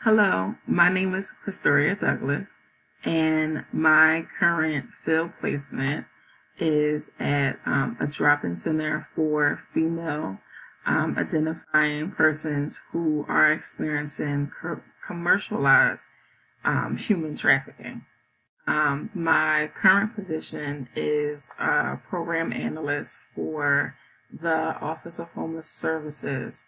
Hello, my name is Historia Douglas, and my current field placement is at a drop-in center for female identifying persons who are experiencing commercialized human trafficking. My current position is a program analyst for the Office of Homeless Services,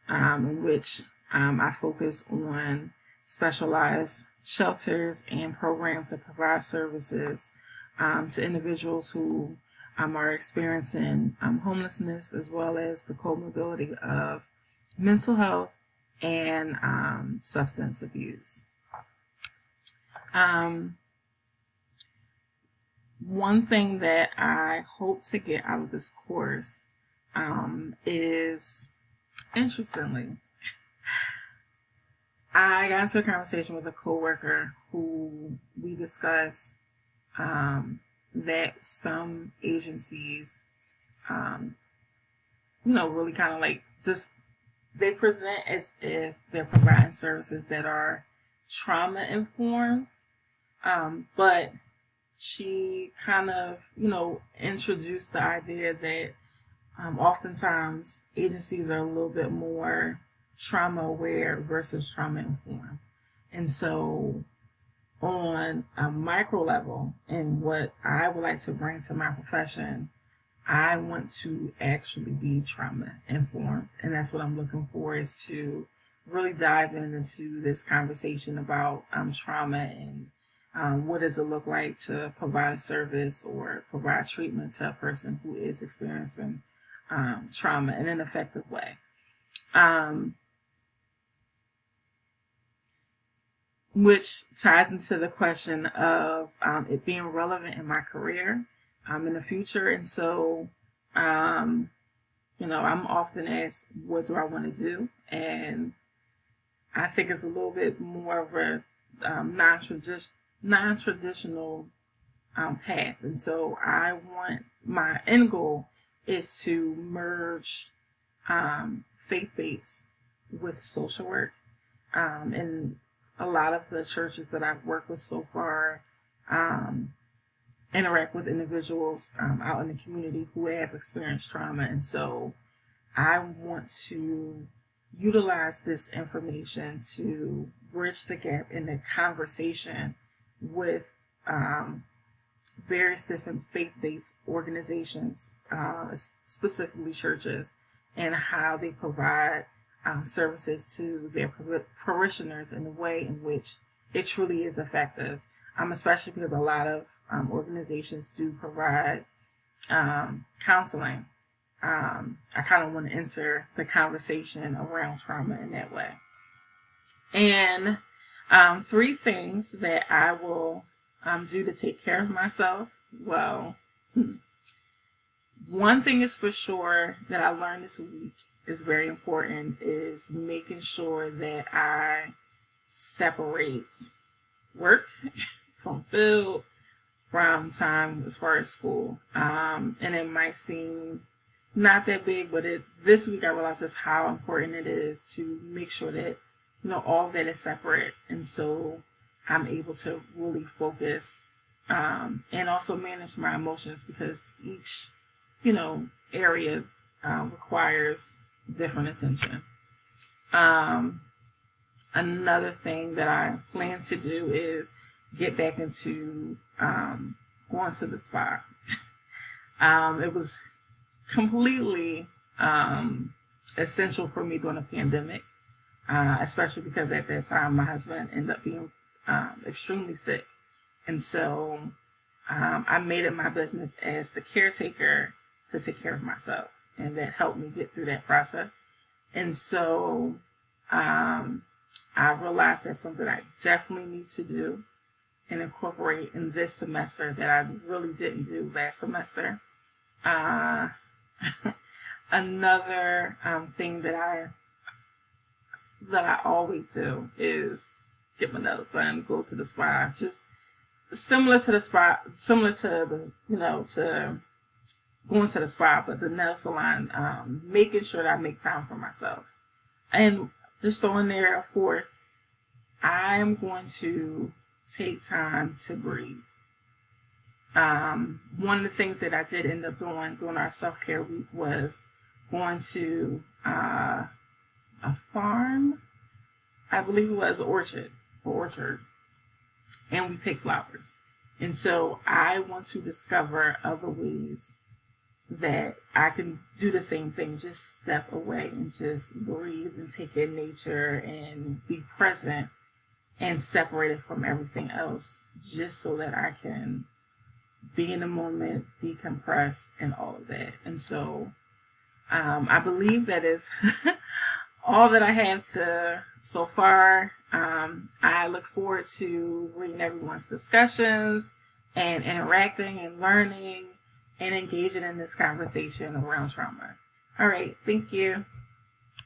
in which I focus on specialized shelters and programs that provide services to individuals who are experiencing homelessness, as well as the comorbidity of mental health and substance abuse. One thing that I hope to get out of this course is, interestingly, I got into a conversation with a coworker who we discussed that some agencies, really kind of like just they present as if they're providing services that are trauma informed, but she kind of, introduced the idea that oftentimes agencies are a little bit more trauma aware versus trauma informed. And so, on a micro level, and what I would like to bring to my profession, I want to actually be trauma informed. And that's what I'm looking for, is to really dive into this conversation about trauma and what does it look like to provide a service or provide treatment to a person who is experiencing trauma in an effective way. Which ties into the question of it being relevant in my career in the future. And so, I'm often asked, what do I want to do? And I think it's a little bit more of a non-traditional path. And so my end goal is to merge faith-based with social work. And a lot of the churches that I've worked with so far interact with individuals out in the community who have experienced trauma. And so I want to utilize this information to bridge the gap in the conversation with various different faith-based organizations, specifically churches, and how they provide services to their parishioners in a way in which it truly is effective, especially because a lot of organizations do provide counseling. I kind of want to enter the conversation around trauma in that way. And 3 things that I will do to take care of myself. Well, one thing is for sure that I learned this week is very important, is making sure that I separate work from field, from time as far as school. And it might seem not that big, but this week I realized just how important it is to make sure that, all that is separate. And so I'm able to really focus and also manage my emotions, because each, area requires different attention. Another thing that I plan to do is get back into going to the spa. It was completely essential for me during the pandemic, especially because at that time my husband ended up being extremely sick. And so I made it my business as the caretaker to take care of myself. And that helped me get through that process. And so I realized that's something I definitely need to do and incorporate in this semester that I really didn't do last semester. Another thing that I always do is get my nails done, go to the spa. Just similar to the to going to the spa, but the nail salon, making sure that I make time for myself. And just throwing there for I am going to take time to breathe. One of the things that I did end up doing during our self-care week was going to a farm, I believe it was orchard, and we picked flowers. And so I want to discover other ways that I can do the same thing, just step away and just breathe and take in nature and be present and separated from everything else, just so that I can be in the moment, decompress, and all of that. And so I believe that is all that I have to so far. I look forward to reading everyone's discussions and interacting and learning and engaging in this conversation around trauma. All right, thank you.